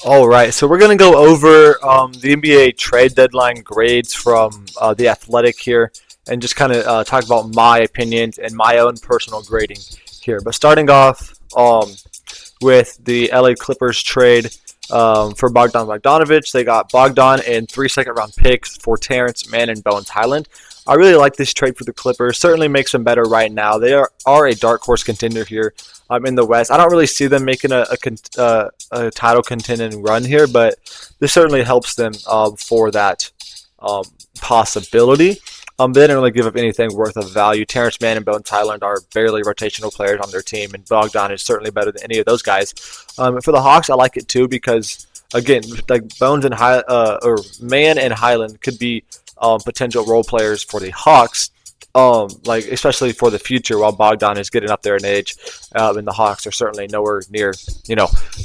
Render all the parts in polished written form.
All right, so we're going to go over the NBA trade deadline grades from The Athletic here and just kind of talk about my opinions and my own personal grading here. But starting off with the LA Clippers trade for Bogdan Bogdanovic, they got Bogdan and 3 second round picks for Terrence Mann and Bones Highland. I really like this trade for the Clippers. Certainly makes them better right now. They are a dark horse contender here in the West. I don't really see them making a title contending run here, but this certainly helps them for that possibility. They didn't really give up anything worth of value. Terrence Mann and Bones Highland are barely rotational players on their team, and Bogdan is certainly better than any of those guys. For the Hawks, I like it too because, again, like Bones and or Mann and Highland could be potential role players for the Hawks, like especially for the future. While Bogdan is getting up there in age, and the Hawks are certainly nowhere near,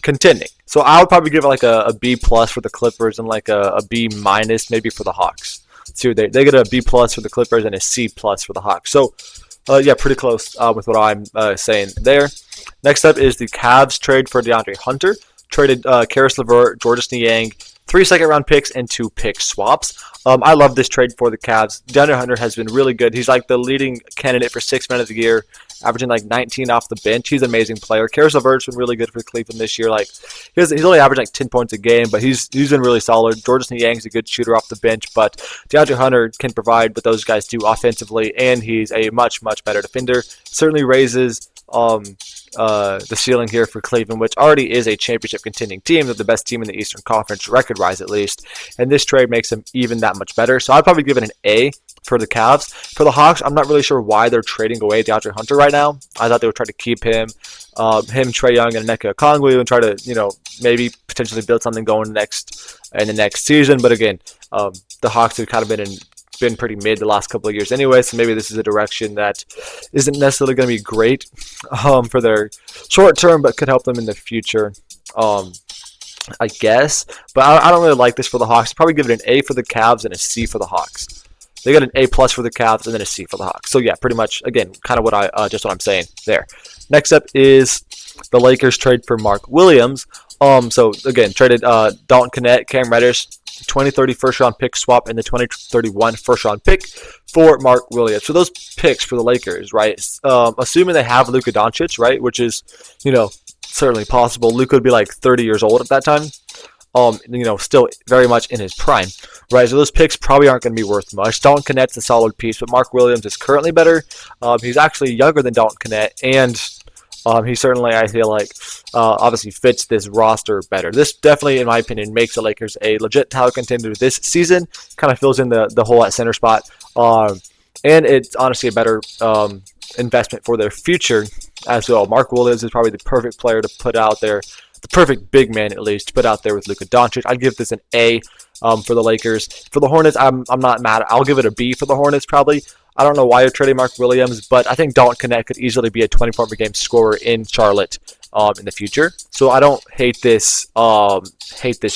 contending. So I would probably give it like a B plus for the Clippers and like a B minus maybe for the Hawks. So they get a B plus for the Clippers and a C plus for the Hawks. So yeah, pretty close with what I'm saying there. Next up is the Cavs trade for DeAndre Hunter. Traded Karis LeVert, Georges Niang, 3 second round picks and 2 pick swaps. I love this trade for the Cavs. DeAndre Hunter has been really good. He's like the leading candidate for 6 men of the year, averaging like 19 off the bench. He's an amazing player. Karis LeVert's been really good for Cleveland this year. Like he's only averaged like 10 points a game, but he's been really solid. Georges Niang's a good shooter off the bench, but DeAndre Hunter can provide what those guys do offensively, and he's a much better defender. Certainly raises the ceiling here for Cleveland, which already is a championship contending team. They're the best team in the Eastern Conference, record-wise at least. And this trade makes them even that much better. So I'd probably give it an A for the Cavs. For the Hawks, I'm not really sure why they're trading away DeAndre Hunter right now. I thought they would try to keep him, Trae Young, and Nneka Okongwu, and try to, maybe potentially build something going in the next season. But again, the Hawks have kind of been pretty mid the last couple of years anyway, so maybe this is a direction that isn't necessarily going to be great for their short term, but could help them in the future, I guess. But I don't really like this for the Hawks. I'd probably give it an A for the Cavs and a C for the Hawks. They got an A plus for the Cavs and then a C for the Hawks. So yeah, pretty much again, kind of what what I'm saying there. Next up is the Lakers trade for Mark Williams. So again, traded Dalton Knecht, Cam Reddish, 2030 first-round pick swap and the 2031 first-round pick for Mark Williams. So those picks for the Lakers, right? Assuming they have Luka Doncic, right, which is, certainly possible. Luka would be like 30 years old at that time. Still very much in his prime, right? So those picks probably aren't going to be worth much. Dalton Knecht's a solid piece, but Mark Williams is currently better. He's actually younger than Dalton Knecht, and he certainly, I feel like, obviously fits this roster better. This definitely, in my opinion, makes the Lakers a legit title contender this season. Kind of fills in the hole at center spot. And it's honestly a better investment for their future as well. Mark Williams is probably the perfect player to put out there, the perfect big man at least, to put out there with Luka Doncic. I'd give this an A for the Lakers. For the Hornets, I'm not mad. I'll give it a B for the Hornets probably. I don't know why you're trading Mark Williams, but I think Dalton Knecht could easily be a 20-point-per-game scorer in Charlotte in the future. So I don't hate this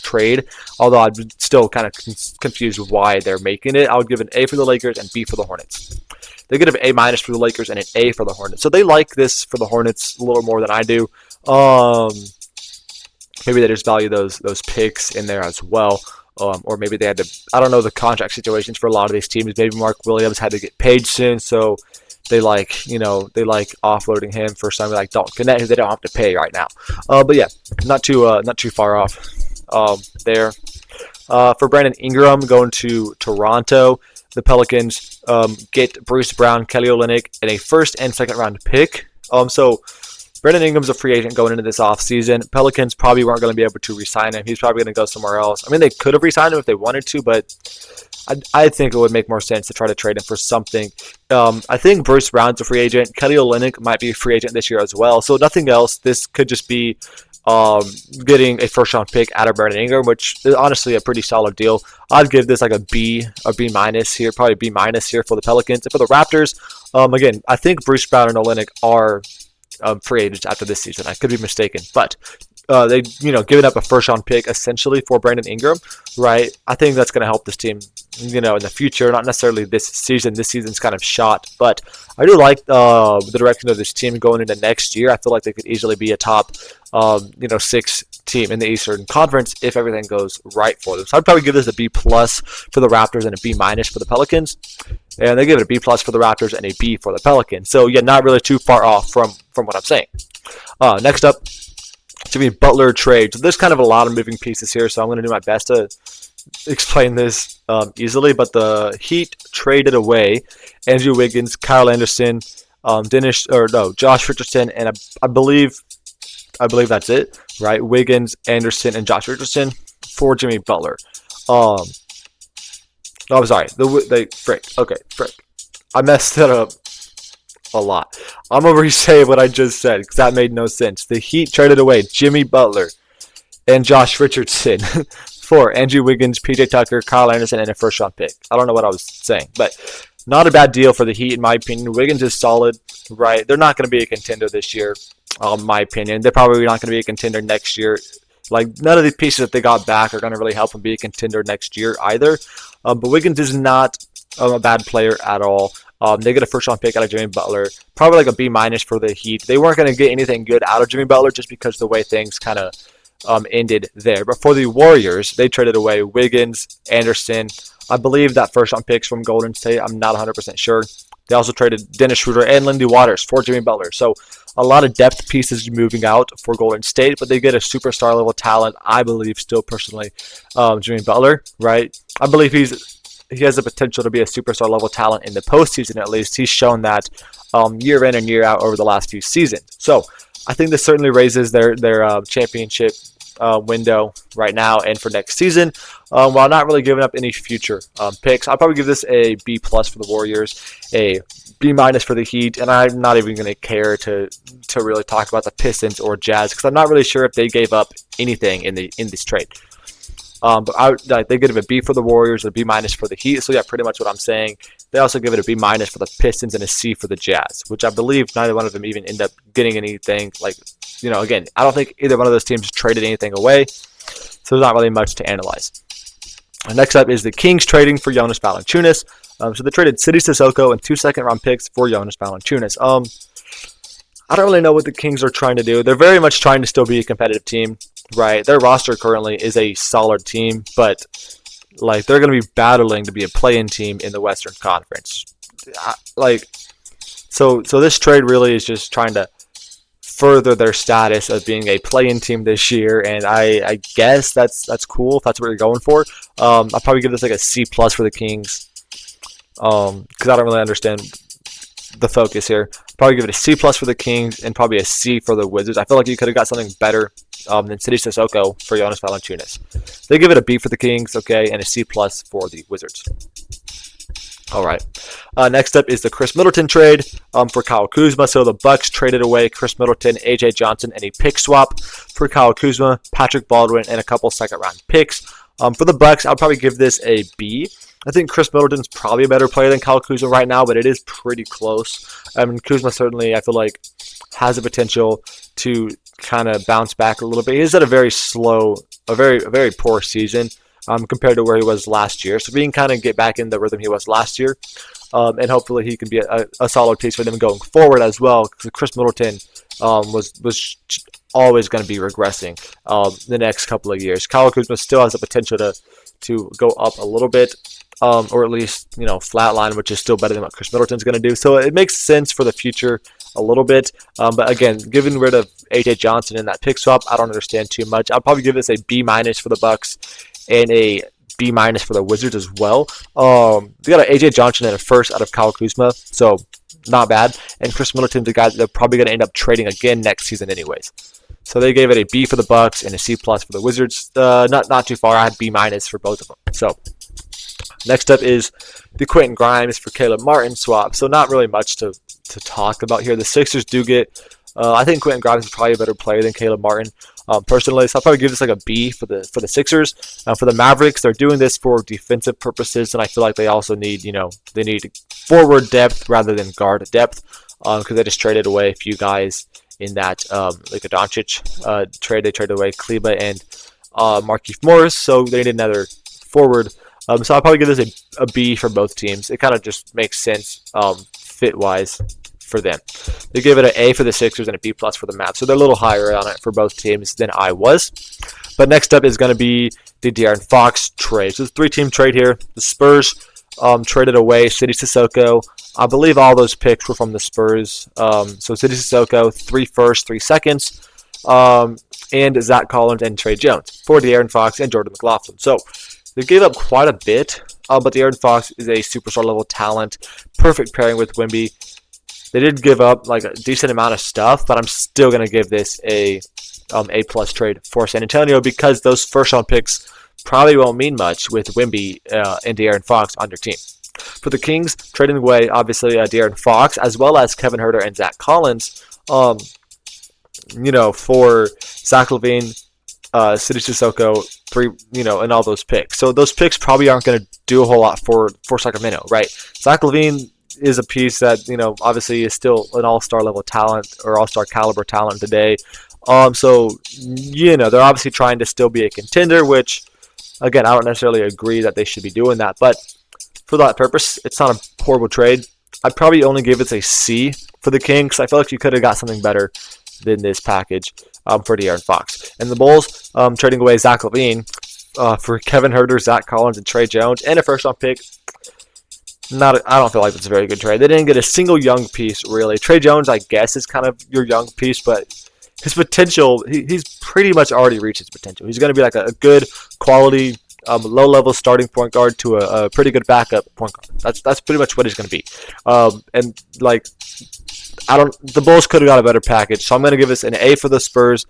trade, although I'm still kind of confused with why they're making it. I would give an A for the Lakers and B for the Hornets. They could have an A minus for the Lakers and an A for the Hornets. So they like this for the Hornets a little more than I do. Maybe they just value those picks in there as well. Or maybe they had to, I don't know the contract situations for a lot of these teams. Maybe Mark Williams had to get paid soon, so they like offloading him for something like Dalton Knecht, who they don't have to pay right now. But yeah, not too far off there. For Brandon Ingram going to Toronto, the Pelicans get Bruce Brown, Kelly Olynyk, and a first and second round pick. So Brandon Ingram's a free agent going into this offseason. Pelicans probably weren't going to be able to re-sign him. He's probably going to go somewhere else. I mean, they could have re-signed him if they wanted to, but I think it would make more sense to try to trade him for something. I think Bruce Brown's a free agent. Kelly Olynyk might be a free agent this year as well. So nothing else. This could just be getting a first-round pick out of Brandon Ingram, which is honestly a pretty solid deal. I'd give this like a B minus here, probably B minus here for the Pelicans. And for the Raptors, again, I think Bruce Brown and Olynyk are free agents after this season. I could be mistaken, but they giving up a first round pick essentially for Brandon Ingram, right? I think that's going to help this team, in the future. Not necessarily this season. This season's kind of shot, but I do like the direction of this team going into next year. I feel like they could easily be a top, 6 team in the Eastern Conference if everything goes right for them. So I'd probably give this a B plus for the Raptors and a B minus for the Pelicans, and they give it a B plus for the Raptors and a B for the Pelicans. So yeah, not really too far off from what I'm saying. Next up, Jimmy Butler trade. So there's kind of a lot of moving pieces here, so I'm going to do my best to explain this easily. But the Heat traded away Andrew Wiggins, Kyle Anderson, Josh Richardson, and I believe that's it, right? Wiggins, Anderson, and Josh Richardson for Jimmy Butler. I'm sorry. Frick. I messed that up a lot. I'm going to re-say what I just said because that made no sense. The Heat traded away Jimmy Butler and Josh Richardson for Andrew Wiggins, PJ Tucker, Kyle Anderson, and a first-round pick. I don't know what I was saying, but not a bad deal for the Heat in my opinion. Wiggins is solid, right? They're not going to be a contender this year, in my opinion. They're probably not going to be a contender next year. Like, none of the pieces that they got back are going to really help them be a contender next year either. But Wiggins is not a bad player at all. They get a first-round pick out of Jimmy Butler. Probably like a B minus for the Heat. They weren't going to get anything good out of Jimmy Butler just because the way things kind of ended there. But for the Warriors, they traded away Wiggins, Anderson. I believe that first-round picks from Golden State. I'm not 100% sure. They also traded Dennis Schroeder and Lindy Waters for Jimmy Butler. So a lot of depth pieces moving out for Golden State, but they get a superstar level talent, I believe, still personally, Jimmy Butler, right? I believe he has the potential to be a superstar level talent in the postseason at least. He's shown that year in and year out over the last few seasons. So I think this certainly raises their championship window right now and for next season, while not really giving up any future picks. I'll probably give this a B plus for the Warriors, a B minus for the Heat, and I'm not even going to care to really talk about the Pistons or Jazz because I'm not really sure if they gave up anything in this trade. But they give it a B for the Warriors, a B minus for the Heat. So yeah, pretty much what I'm saying. They also give it a B minus for the Pistons and a C for the Jazz, which I believe neither one of them even end up getting anything. Again, I don't think either one of those teams traded anything away, so there's not really much to analyze. Next up is the Kings trading for Jonas Valanciunas. So they traded Sidy Cissoko and 2 second-round picks for Jonas Valanciunas. I don't really know what the Kings are trying to do. They're very much trying to still be a competitive team, right? Their roster currently is a solid team, but they're going to be battling to be a play-in team in the Western Conference. So this trade really is just trying to further their status of being a play-in team this year, and I guess that's cool if that's what you're going for. I'll probably give this a C plus for the Kings because I don't really understand the focus here. Probably give it a C plus for the Kings and probably a C for the Wizards. I feel like you could have got something better than Sidy Cissoko for Jonas Valanciunas. They give it a B for the Kings, okay, and a C plus for the Wizards. All right. Next up is the Chris Middleton trade for Kyle Kuzma. So the Bucks traded away Chris Middleton, AJ Johnson, and a pick swap for Kyle Kuzma, Patrick Baldwin, and a couple second-round picks. For the Bucks, I'll probably give this a B. I think Chris Middleton's probably a better player than Kyle Kuzma right now, but it is pretty close. I mean, Kuzma certainly, I feel like, has the potential to kind of bounce back a little bit. He's had a very very poor season compared to where he was last year. So we can kind of get back in the rhythm he was last year, and hopefully he can be a solid piece for them going forward as well. Because Chris Middleton was always going to be regressing the next couple of years. Kyle Kuzma still has the potential to go up a little bit, or at least flatline, which is still better than what Chris Middleton's going to do. So it makes sense for the future a little bit. But again, getting rid of AJ Johnson in that pick swap, I don't understand too much. I'll probably give this a B minus for the Bucks and a B minus for the Wizards as well. They got an AJ Johnson and a first out of Kyle Kuzma, so not bad. And Chris Middleton's a guy that they're probably going to end up trading again next season anyways. So they gave it a B for the Bucks and a C plus for the Wizards. Not too far. I had B minus for both of them. So next up is the Quentin Grimes for Caleb Martin swap. So not really much to talk about here. The Sixers do get. I think Quentin Grimes is probably a better player than Caleb Martin, personally. So I'll probably give this a B for the Sixers. For the Mavericks, they're doing this for defensive purposes, and I feel like they also need they need forward depth rather than guard depth because they just traded away a few guys in that Luka Doncic trade. They traded away Kleba and Markieff Morris, so they need another forward. So I'll probably give this a B for both teams. It kind of just makes sense fit-wise for them. They give it an A for the Sixers and a B plus for the Mavs. So they're a little higher on it for both teams than I was. But next up is going to be the De'Aaron Fox trade. So it's a 3-team trade here. The Spurs traded away Sidy Cissoko. I believe all those picks were from the Spurs. So Sidy Cissoko, 3 firsts, 3 seconds, and Zach Collins and Trey Jones for De'Aaron Fox and Jordan McLaughlin. So they gave up quite a bit, but De'Aaron Fox is a superstar level talent. Perfect pairing with Wemby. They did give up like a decent amount of stuff, but I'm still going to give this a plus trade for San Antonio because those first round picks probably won't mean much with Wemby and De'Aaron Fox on their team. For the Kings, trading away obviously De'Aaron Fox as well as Kevin Huerter and Zach Collins. For Zach LaVine, Sidy Cissoko, and all those picks. So those picks probably aren't going to do a whole lot for Sacramento, right? Zach LaVine is a piece that, obviously is still an all-star level talent or all-star caliber talent today. So they're obviously trying to still be a contender, which, again, I don't necessarily agree that they should be doing that. But for that purpose, it's not a horrible trade. I'd probably only give it a C for the Kings. I feel like you could have got something better than this package for De'Aaron Fox. And the Bulls trading away Zach LaVine for Kevin Huerter, Zach Collins, and Trey Jones, and a first-round pick. I don't feel like it's a very good trade. They didn't get a single young piece, really. Trey Jones, I guess, is kind of your young piece, but his potential, he's pretty much already reached his potential. He's going to be like a good quality, low-level starting point guard to a pretty good backup point guard. That's pretty much what he's going to be. The Bulls could have got a better package, so I'm going to give this an A for the Spurs,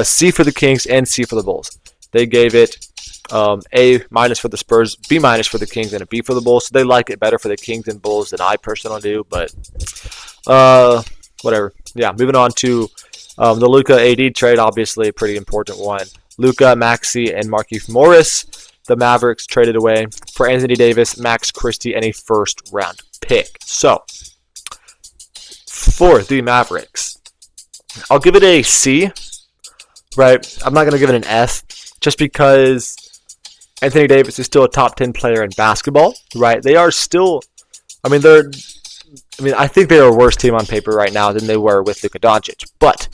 C for the Kings, and C for the Bulls. They gave it A minus for the Spurs, B minus for the Kings, and a B for the Bulls. So they like it better for the Kings and Bulls than I personally do, but whatever. Yeah, moving on to the Luka AD trade, obviously a pretty important one. Luka, Maxey, and Markieff Morris. The Mavericks traded away for Anthony Davis, Max Christie, and a first-round pick. So, for the Mavericks, I'll give it a C, right? I'm not going to give it an F, just because Anthony Davis is still a top 10 player in basketball, right? They are still, I think they're a worse team on paper right now than they were with Luka Doncic, but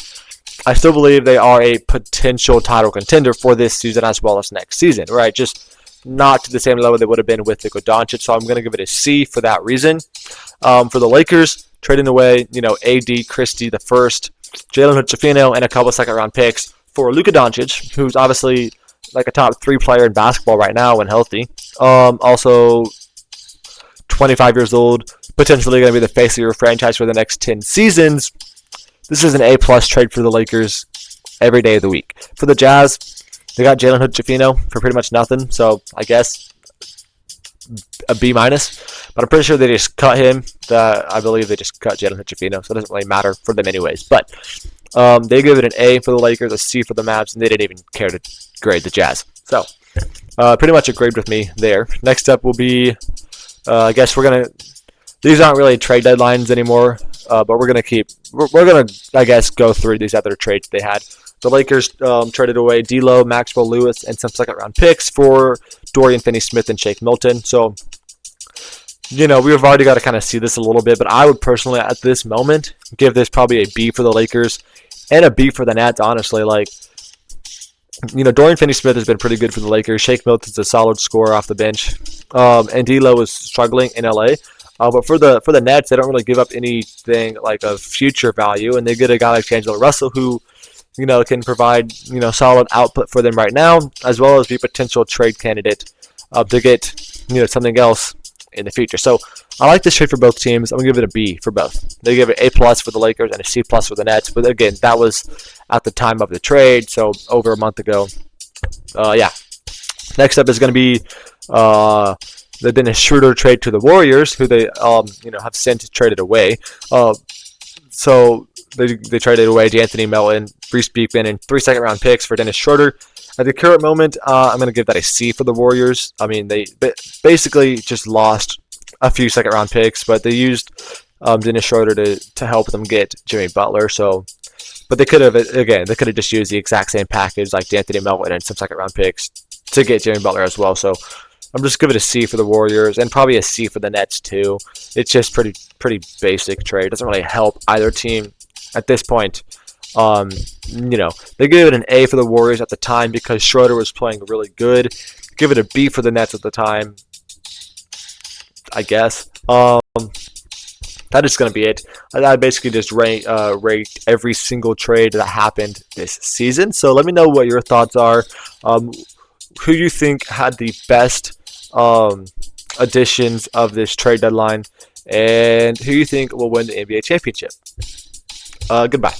I still believe they are a potential title contender for this season as well as next season, right? Just not to the same level they would have been with Luka Doncic, so I'm going to give it a C for that reason. For the Lakers, trading away, AD, Christie the first, Jalen Hood-Schifino, and a couple second-round picks for Luka Doncic, who's obviously like a top 3 player in basketball right now when healthy. Also, 25 years old, potentially going to be the face of your franchise for the next 10 seasons. This is an A-plus trade for the Lakers every day of the week. For the Jazz, they got Jalen Hood-Schifino for pretty much nothing, so I guess a B minus. But I'm pretty sure they just cut him. I believe they just cut Jalen Hood-Schifino, so it doesn't really matter for them anyways. But they give it an A for the Lakers, a C for the Mavs, and they didn't even care to grade the Jazz. So pretty much agreed with me there. Next up will be, I guess these aren't really trade deadlines anymore, but we're gonna I guess go through these other trades they had. The Lakers traded away D'Lo, Maxwell Lewis, and some second-round picks for Dorian Finney-Smith and Shake Milton. So, we've already got to kind of see this a little bit, but I would personally, at this moment, give this probably a B for the Lakers and a B for the Nets, honestly. Dorian Finney-Smith has been pretty good for the Lakers. Shake Milton's a solid scorer off the bench. And D'Lo is struggling in LA. But for the Nets, they don't really give up anything like of future value, and they get a guy like D'Angelo Russell who, can provide, solid output for them right now, as well as be a potential trade candidate to get, something else in the future. So I like this trade for both teams. I'm going to give it a B for both. They give it A+ for the Lakers and a C+ for the Nets. But again, that was at the time of the trade, so over a month ago. Next up is going to be the Dennis Schroeder trade to the Warriors, who they have since traded away. So they traded away D'Anthony Melton, Reese Beekman, and 3 second-round picks for Dennis Schroeder. At the current moment, I'm going to give that a C for the Warriors. They basically just lost a few second-round picks, but they used Dennis Schroeder to help them get Jimmy Butler. So, but they could have just used the exact same package like D'Anthony Melton and some second round picks to get Jimmy Butler as well. So I'm just giving it a C for the Warriors and probably a C for the Nets too. It's just pretty basic trade. It doesn't really help either team at this point. They gave it an A for the Warriors at the time because Schroeder was playing really good. Give it a B for the Nets at the time, I guess. That is going to be it. I basically just ranked every single trade that happened this season. So let me know what your thoughts are. Who you think had the best additions of this trade deadline, and who you think will win the NBA championship. Goodbye.